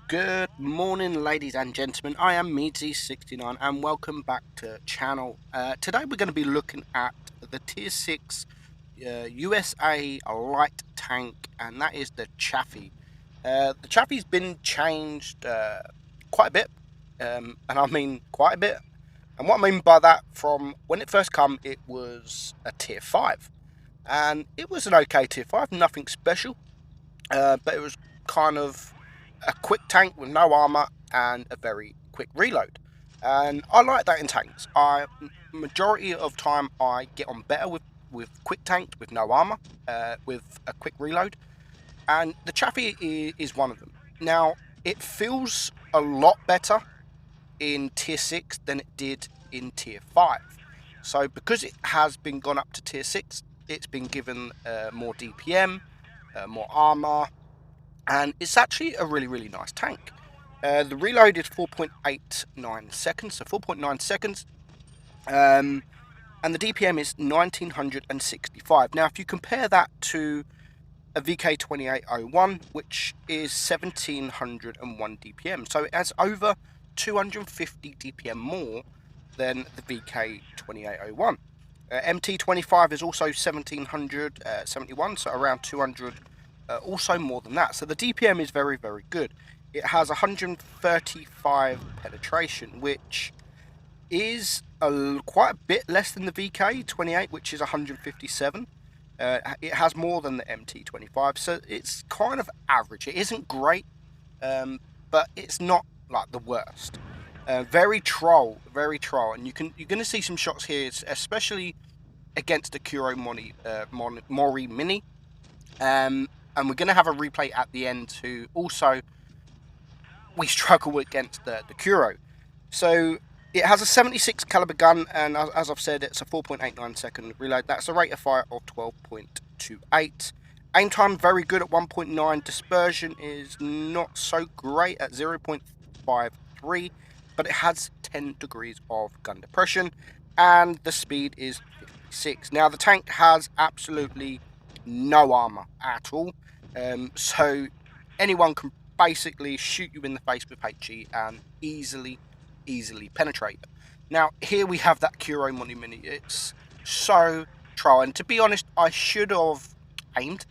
Good morning, ladies and gentlemen. I am Meadsyreplays and welcome back to channel. Today we're going to be looking at the Tier 6 USA light tank, and that is the Chaffee. The Chaffee's been changed quite a bit, and I mean quite a bit. And what I mean by that, from when it first came, it was a Tier 5. And it was an okay Tier 5, nothing special, but it was kind of a quick tank with no armor and a very quick reload. And I like that in tanks. Majority of time I get on better with quick tanks with no armor, with a quick reload, and the Chaffee is one of them. Now it feels a lot better in Tier 6 than it did in Tier 5. So because it has been gone up to Tier 6, it's been given more DPM, more armor, and it's actually a really nice tank. The reload is 4.89 seconds, so 4.9 seconds, and the DPM is 1965. Now, if you compare that to a VK2801, which is 1701 DPM, so it has over 250 DPM more than the VK2801. MT25 is also 1771, so around 200, also more than that. So the DPM is very good. It has 135 penetration, which is quite a bit less than the VK28, which is 157. It has more than the MT25, so it's kind of average. It isn't great, but it's not like the worst. Very troll, and you're going to see some shots here, especially against the Kuro Mori Mini, and we're going to have a replay at the end to also we struggle against the Kuro. So it has a 76 caliber gun, and as I've said, it's a 4.89 second reload. That's a rate of fire of 12.28. Aim time very good at 1.9. Dispersion is not so great at 0.53, but it has 10 degrees of gun depression, and the speed is 56. Now the tank has absolutely no armor at all, so anyone can basically shoot you in the face with HE and easily penetrate it. Now here we have that Kuro Moni Mini. It's so troll, and to be honest, I should have aimed,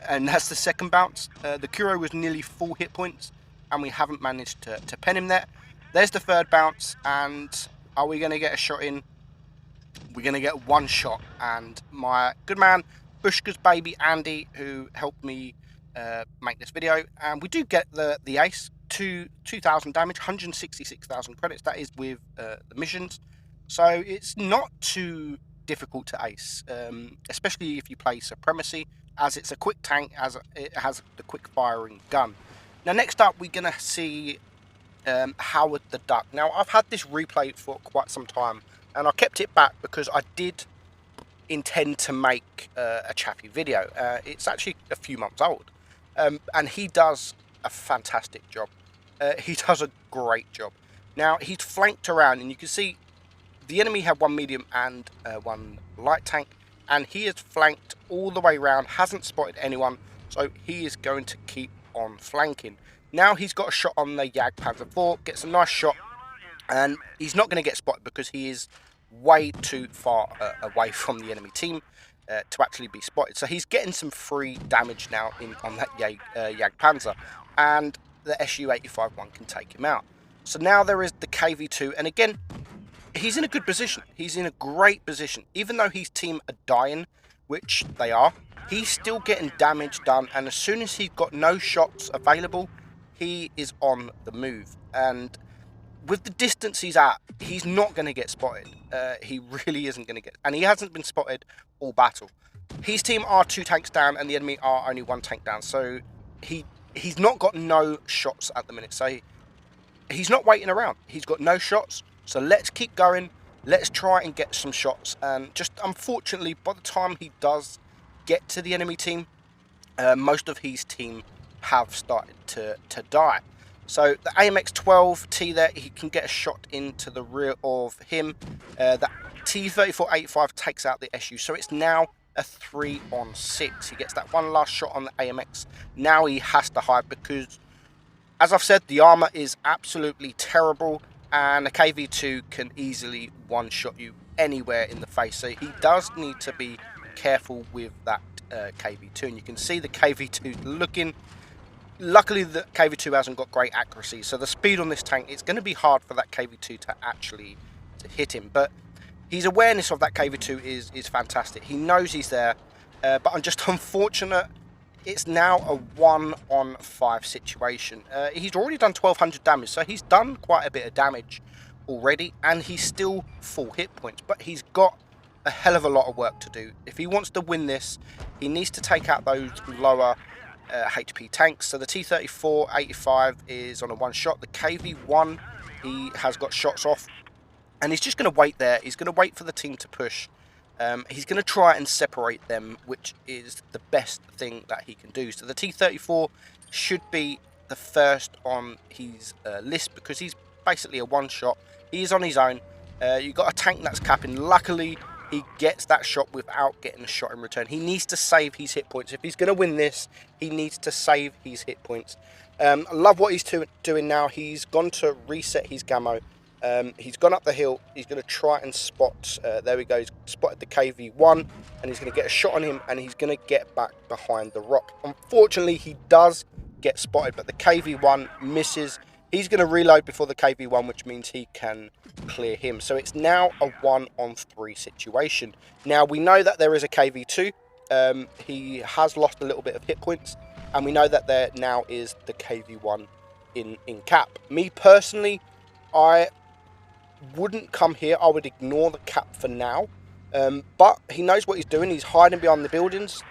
and that's the second bounce. The Kuro was nearly full hit points, and we haven't managed to pen him there. There's the third bounce, and are we going to get a shot in? We're going to get one shot, and my good man Bushka's baby Andy, who helped me make this video, and we do get the ace to 2,000 damage, 166,000 credits. That is with the missions, so it's not too difficult to ace, especially if you play Supremacy, as it's a quick tank, as it has the quick firing gun. Now next up we're going to see Howard the Duck. Now I've had this replay for quite some time, and I kept it back because I did intend to make a Chaffee video. It's actually a few months old, and he does a fantastic job. He does a great job. Now he's flanked around, and you can see the enemy have one medium and one light tank, and he is flanked all the way around, hasn't spotted anyone, so he is going to keep on flanking. Now he's got a shot on the Panzer IV, gets a nice shot, and he's not going to get spotted because he is way too far away from the enemy team to actually be spotted. So he's getting some free damage now on that Panzer, and the Su-85-1 can take him out. So now there is the KV-2, and again, he's in a good position. He's in a great position. Even though his team are dying, which they are, he's still getting damage done, and as soon as he's got no shots available, he is on the move. And with the distance he's at, he's not going to get spotted. He really isn't going to get, and he hasn't been spotted all battle. His team are 2 tanks down, and the enemy are only 1 tank down. So he's not got no shots at the minute. So he's not waiting around. He's got no shots. So let's keep going. Let's try and get some shots. And just unfortunately, by the time he does get to the enemy team, most of his team have started to die. So the AMX-12T there, he can get a shot into the rear of him. The T-34-85 takes out the SU, so it's now a 3-on-6. He gets that one last shot on the AMX. Now he has to hide because As I've said, the armor is absolutely terrible, and the KV2 can easily one-shot you anywhere in the face. So he does need to be careful with that KV2, and you can see the KV2 looking. Luckily, the KV2 hasn't got great accuracy, so the speed on this tank, it's going to be hard for that KV2 to actually hit him. But his awareness of that KV2 is fantastic. He knows he's there, but I'm just unfortunate. It's now a 1-on-5 situation. He's already done 1200 damage, so he's done quite a bit of damage already, and he's still full hit points, but he's got a hell of a lot of work to do. If he wants to win this, he needs to take out those lower HP tanks. So the T-34 85 is on a one shot. The KV-1, he has got shots off, and he's just going to wait there. He's going to wait for the team to push. He's going to try and separate them, which is the best thing that he can do. So the T-34 should be the first on his list, because he's basically a one-shot. He's on his own. You've got a tank that's capping. Luckily, he gets that shot without getting a shot in return. He needs to save his hit points. If he's going to win this, he needs to save his hit points. I love what he's doing now. He's gone to reset his camo. He's gone up the hill. He's going to try and spot. There we go. He's spotted the KV-1, and he's going to get a shot on him, and he's going to get back behind the rock. Unfortunately, he does get spotted, but the KV-1 misses. He's going to reload before the KV-1, which means he can clear him. So it's now a 1-on-3 situation. Now, we know that there is a KV-2. He has lost a little bit of hit points, and we know that there now is the KV-1 in cap. Me personally, I wouldn't come here. I would ignore the cap for now. But he knows what he's doing. He's hiding behind the buildings,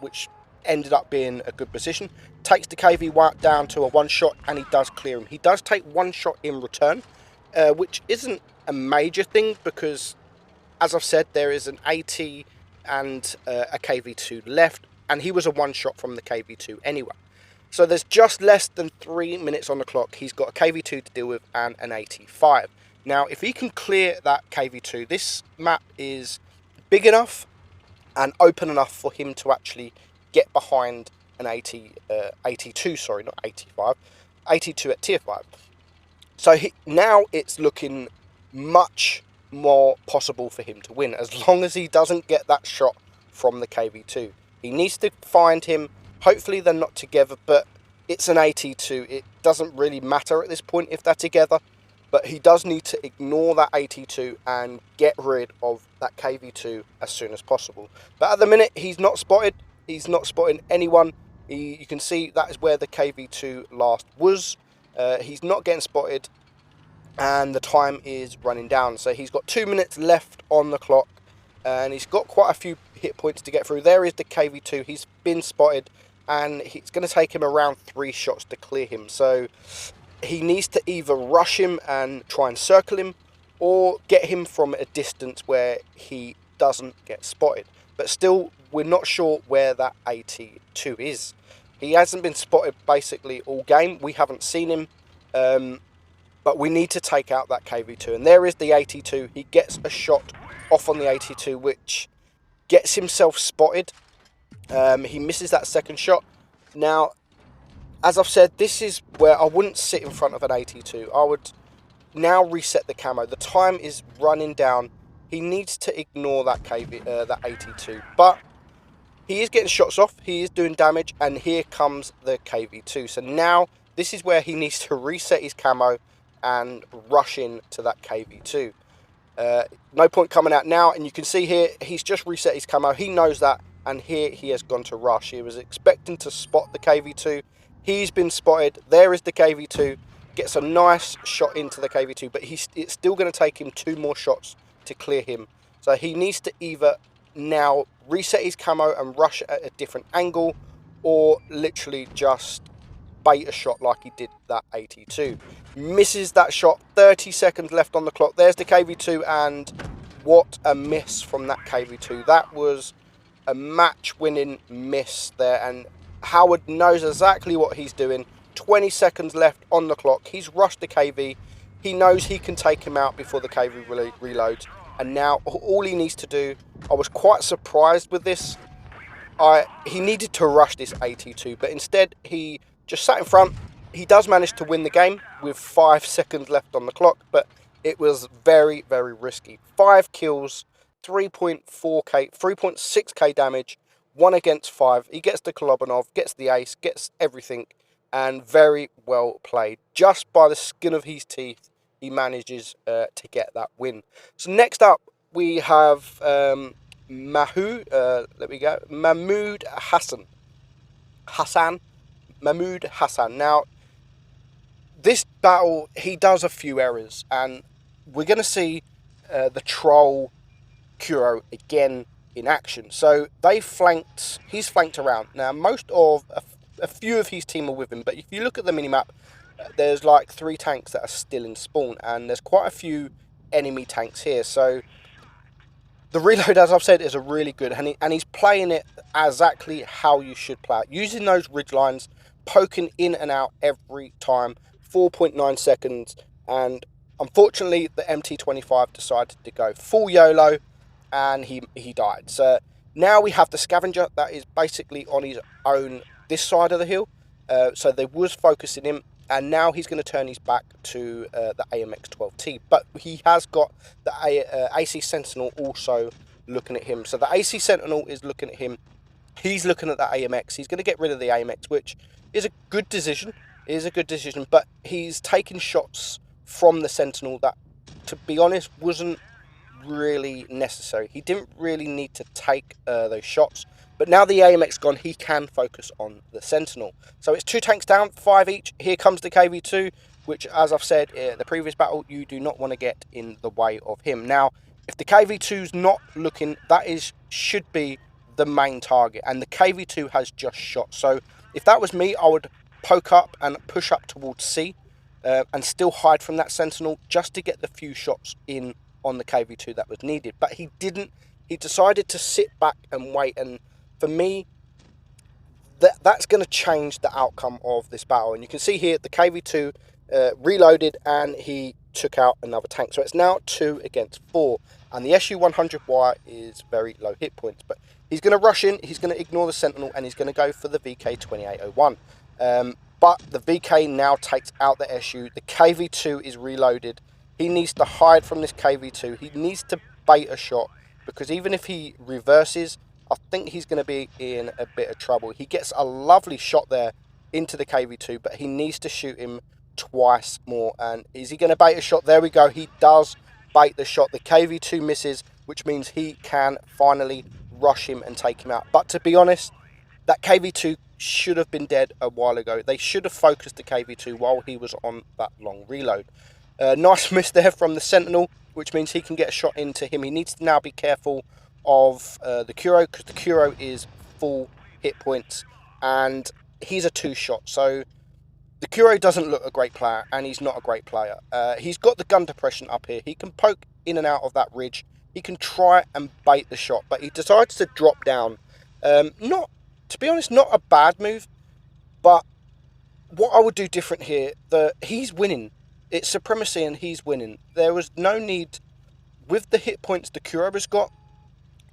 which ended up being a good position. Takes the KV down to a one-shot, and he does clear him. He does take one shot in return, which isn't a major thing, because, as I've said, there is an AT and a KV2 left, and he was a one-shot from the KV2 anyway. So there's just less than 3 minutes on the clock. He's got a KV2 to deal with and an AT5. Now, if he can clear that KV2, this map is big enough and open enough for him to actually get behind an 82, sorry, not 85, 82 at tier 5. So now it's looking much more possible for him to win, as long as he doesn't get that shot from the KV2. He needs to find him. Hopefully they're not together, but it's an 82. It doesn't really matter at this point if they're together, but he does need to ignore that 82 and get rid of that KV2 as soon as possible. But at the minute, he's not spotted. He's not spotting anyone. You can see that is where the KV2 last was. He's not getting spotted, and the time is running down. So he's got 2 minutes left on the clock, and he's got quite a few hit points to get through. There is the KV2. He's been spotted, and it's going to take him around 3 shots to clear him. So he needs to either rush him and try and circle him, or get him from a distance where he doesn't get spotted. But still, we're not sure where that AT2 is. He hasn't been spotted basically all game. We haven't seen him. But we need to take out that KV2. And there is the AT2. He gets a shot off on the AT2, which gets himself spotted. He misses that second shot. Now, as I've said, this is where I wouldn't sit in front of an AT2. I would now reset the camo. The time is running down. He needs to ignore that that AT2, but he is getting shots off. He is doing damage, and here comes the KV2. So now this is where he needs to reset his camo and rush in to that KV2. No point coming out now, and you can see here he's just reset his camo. He knows that, and here he has gone to rush. He was expecting to spot the KV2. He's been spotted. There is the KV2. Gets a nice shot into the KV2, but it's still going to take him 2 more shots to clear him. So he needs to either now reset his camo and rush at a different angle, or literally just bait a shot like he did that 82. Misses that shot. 30 seconds left on the clock. There's the KV2, and what a miss from that KV2. That was a match-winning miss there, and Howard knows exactly what he's doing. 20 seconds left on the clock. He's rushed the KV. He knows he can take him out before the KV reloads. And now all he needs to do, I was quite surprised with this. He needed to rush this AT2, but instead he just sat in front, He does manage to win the game with 5 seconds left on the clock, but it was very, very risky. 5 kills, 3.4k, 3.6k damage, 1 against 5. He gets the Kolobanov, gets the ace, gets everything, and very well played. Just by the skin of his teeth, he manages to get that win. So next up, we have Mahmoud Hassan. Now, this battle, he does a few errors, and we're going to see the troll Kuro again in action. So he's flanked around. Now, a few of his team are with him, but if you look at the minimap, there's like 3 tanks that are still in spawn, and there's quite a few enemy tanks here. So the reload, as I've said, is a really good, and he's playing it exactly how you should play it. Using those ridge lines, poking in and out every time, 4.9 seconds, and unfortunately the MT25 decided to go full YOLO, and he died. So now we have the scavenger that is basically on his own this side of the hill. So they was focusing him, and now he's going to turn his back to the AMX-12T. But he has got the AC Sentinel also looking at him. So the AC Sentinel is looking at him. He's looking at the AMX. He's going to get rid of the AMX, which is a good decision. It is a good decision, but he's taking shots from the Sentinel that, to be honest, wasn't really necessary. He didn't really need to take those shots. But now the AMX gone, he can focus on the Sentinel. So it's 2 tanks down, 5 each. Here comes the KV2, which, as I've said in the previous battle, you do not want to get in the way of him. Now, if the KV2's not looking, should be the main target. And the KV2 has just shot. So if that was me, I would poke up and push up towards C and still hide from that Sentinel just to get the few shots in on the KV2 that was needed. But he didn't. He decided to sit back and wait, and for me, that's going to change the outcome of this battle. And you can see here the KV2 reloaded, and he took out another tank. So it's now 2 against 4, and the SU-100Y is very low hit points. But he's going to rush in, he's going to ignore the Sentinel, and he's going to go for the VK-2801. But the VK now takes out the SU. The KV2 is reloaded. He needs to hide from this KV2. He needs to bait a shot, because even if he reverses, I think he's going to be in a bit of trouble. He gets a lovely shot there into the KV2, but he needs to shoot him twice more. And is he going to bait a shot? There we go. He does bait the shot. The KV2 misses, which means he can finally rush him and take him out. But to be honest, that KV2 should have been dead a while ago. They should have focused the KV2 while he was on that long reload. Nice miss there from the Sentinel, which means he can get a shot into him. He needs to now be careful of the Kuro, because the Kuro is full hit points, and he's a 2-shot. So the Kuro doesn't look a great player, and he's not a great player. He's got the gun depression up here. He can poke in and out of that ridge. He can try and bait the shot, but he decides to drop down. To be honest, not a bad move, but what I would do different here, he's winning. It's supremacy and he's winning. There was no need, with the hit points the Kuro has got,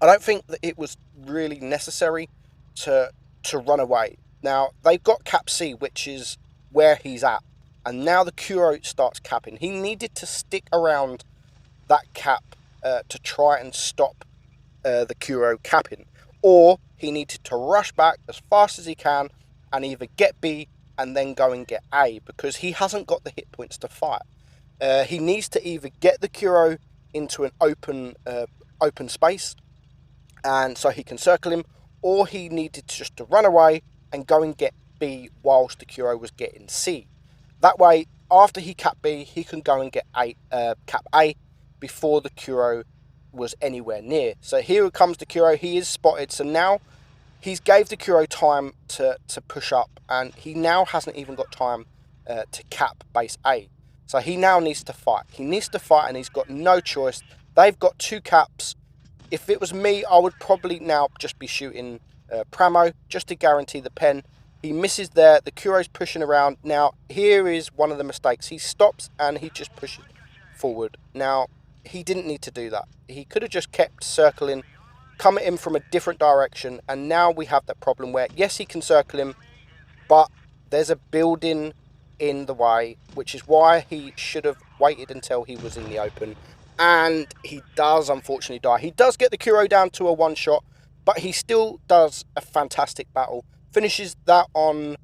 I don't think that it was really necessary to run away. Now, they've got cap C, which is where he's at, and now the Kuro starts capping. He needed to stick around that cap to try and stop the Kuro capping, or he needed to rush back as fast as he can and either get B and then go and get A, because he hasn't got the hit points to fight. He needs to either get the Kuro into an open space, and so he can circle him, or he needed just to run away and go and get B whilst the Kuro was getting C. That way, after he capped B, he can go and get cap A before the Kuro was anywhere near. So here comes the Kuro. He is spotted. So now he's gave the Kuro time to push up, and he now hasn't even got time to cap base A. So he now needs to fight. He needs to fight, and he's got no choice. They've got 2 caps. If it was me, I would probably now just be shooting Pramo just to guarantee the pen. He misses there. The Kuro's pushing around. Now, here is one of the mistakes. He stops and he just pushes forward. Now, he didn't need to do that. He could have just kept circling, come at him from a different direction, and now we have that problem where, yes, he can circle him, but there's a building in the way, which is why he should have waited until he was in the open. And he does unfortunately die. He does get the Kuro down to a one-shot, but he still does a fantastic battle. Finishes that on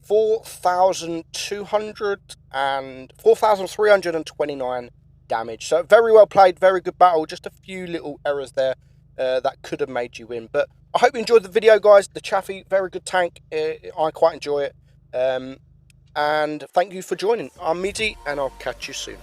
4,200 and 4,329 damage. So very well played, very good battle. Just a few little errors there that could have made you win. But I hope you enjoyed the video, guys. The Chaffee, very good tank. I quite enjoy it. And thank you for joining. I'm Meadsy, and I'll catch you soon.